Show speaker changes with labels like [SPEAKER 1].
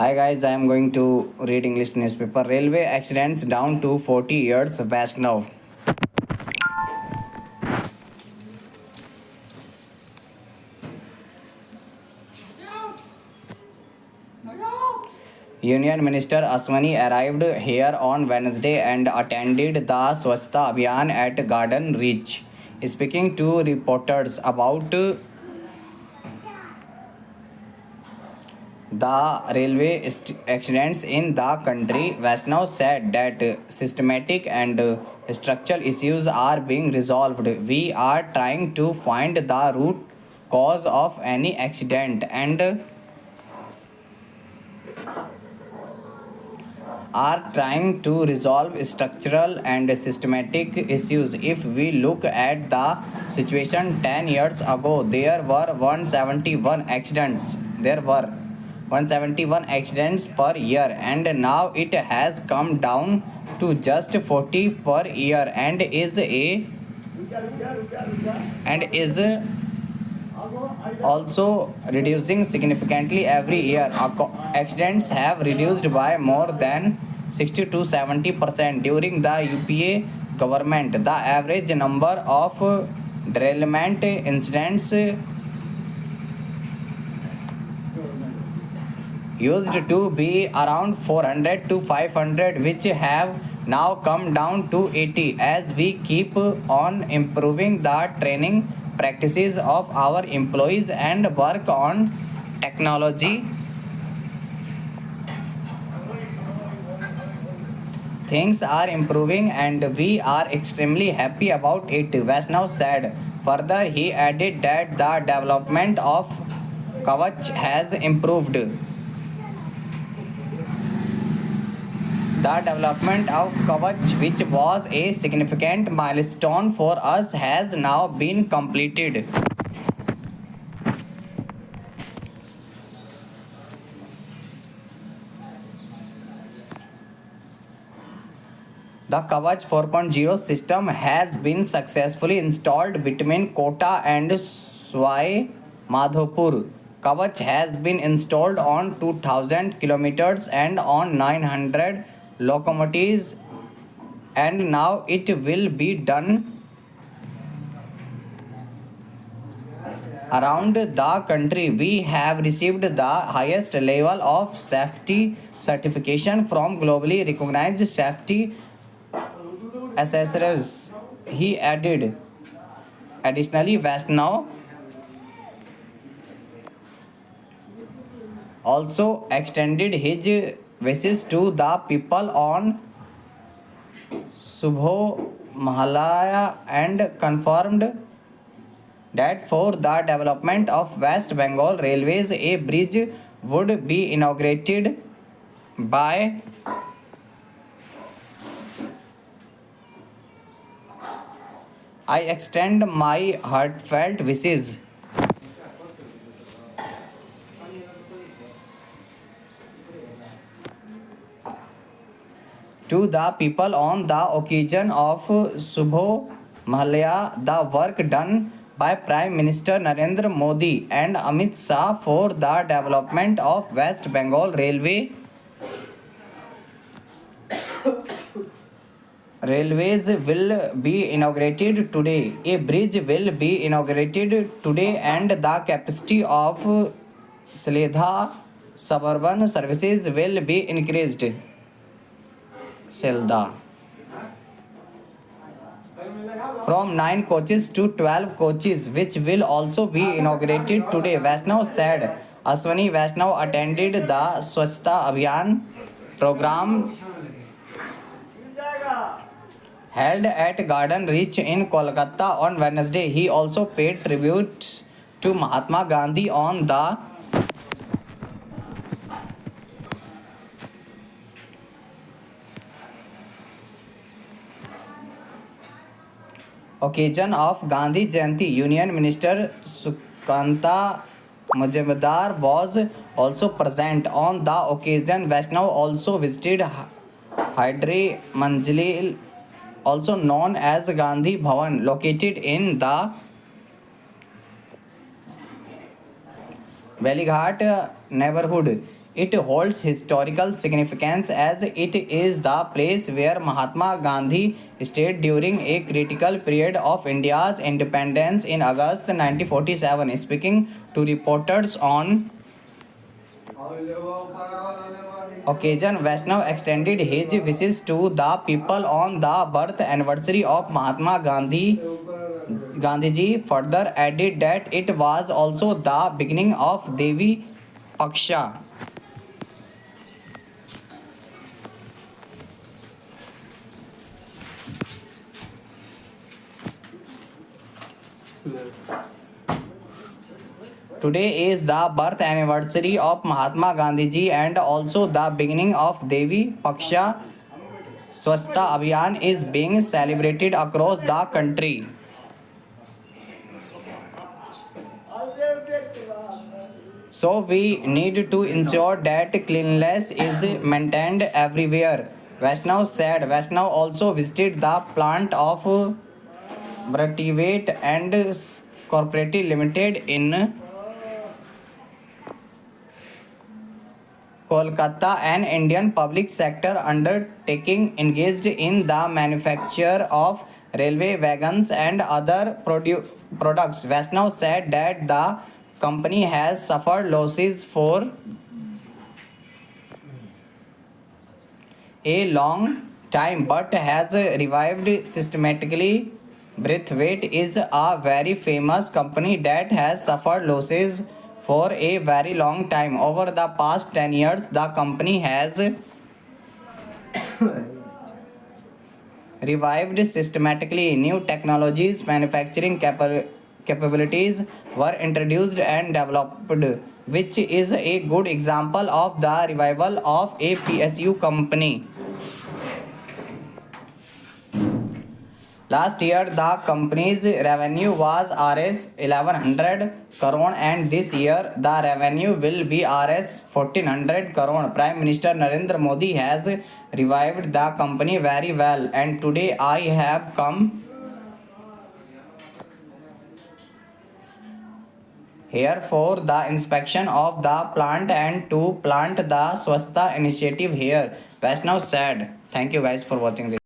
[SPEAKER 1] Hi guys, I am going to read English newspaper. Railway accidents down to 40 years west now. Union Minister Aswani arrived here on Wednesday and attended the Swachhta Abhiyan at Garden Reach. Speaking to reporters about the railway accidents in the country, Vaishnav said that systematic and structural issues are being resolved. We are trying to find the root cause of any accident and are trying to resolve structural and systematic issues. If we look at the situation 10 years ago, there were 171 accidents. There were 171 accidents per year, and now it has come down to just 40 per year and is also reducing significantly every year. Accidents have reduced by more than 60 to 70% during the UPA government. The average number of derailment incidents used to be around 400 to 500, which have now come down to 80. As we keep on improving the training practices of our employees and work on technology, things are improving and we are extremely happy about it, Vaishnav said. Further, he added that the development of Kavach has improved. The development of Kavach, which was a significant milestone for us, has now been completed. The Kavach 4.0 system has been successfully installed between Kota and Swai Madhopur. Kavach has been installed on 2000 kilometers and on 900 locomotives, and now it will be done around the country. We have received the highest level of safety certification from globally recognized safety assessors, he added. Additionally, Vaishnav also extended his wishes to the people on Subho Mahalaya and confirmed that for the development of West Bengal Railways, a bridge would be inaugurated by I extend my heartfelt wishes to the people on the occasion of Subho Mahalaya. The work done by Prime Minister Narendra Modi and Amit Shah for the development of West Bengal Railways will be inaugurated today. A bridge will be inaugurated today, and the capacity of Sledha suburban services will be increased. Selda from 9 coaches to 12 coaches, which will also be inaugurated today, Vaishnav said. Aswani Vaishnav attended the Swachhta Abhiyan program held at Garden Reach in Kolkata on Wednesday. He also paid tribute to Mahatma Gandhi on the occasion of Gandhi Jayanti. Union Minister Sukanta Mujumdar was also present on the occasion. Vaishnav also visited Hydre Manjil, also known as Gandhi Bhavan, located in the Velighat neighborhood. It holds historical significance as it is the place where Mahatma Gandhi stayed during a critical period of India's independence in August 1947. Speaking to reporters on occasion, Vaishnav extended his wishes to the people on the birth anniversary of Mahatma Gandhiji further added that it was also the beginning of Devi Paksha. Today is the birth anniversary of Mahatma Gandhiji and also the beginning of Devi Paksha. Swasthta Abhiyan is being celebrated across the country. So we need to ensure that cleanliness is maintained everywhere. Vaishnav said. Vaishnav also visited the plant of Brativate and Corporative Limited in Kolkata, an Indian public sector undertaking engaged in the manufacture of railway wagons and other products. Vaishnav said that the company has suffered losses for a long time but has revived systematically. Braithwaite is a very famous company that has suffered losses for a very long time. Over the past 10 years, the company has revived systematically. New technologies, manufacturing capabilities were introduced and developed, which is a good example of the revival of a PSU company. Last year, the company's revenue was Rs 1100 crore and this year the revenue will be Rs 1400 crore. Prime Minister Narendra Modi has revived the company very well and today I have come here for the inspection of the plant and to plant the Swasthta initiative here. Vaishnav said. Thank you guys for watching this.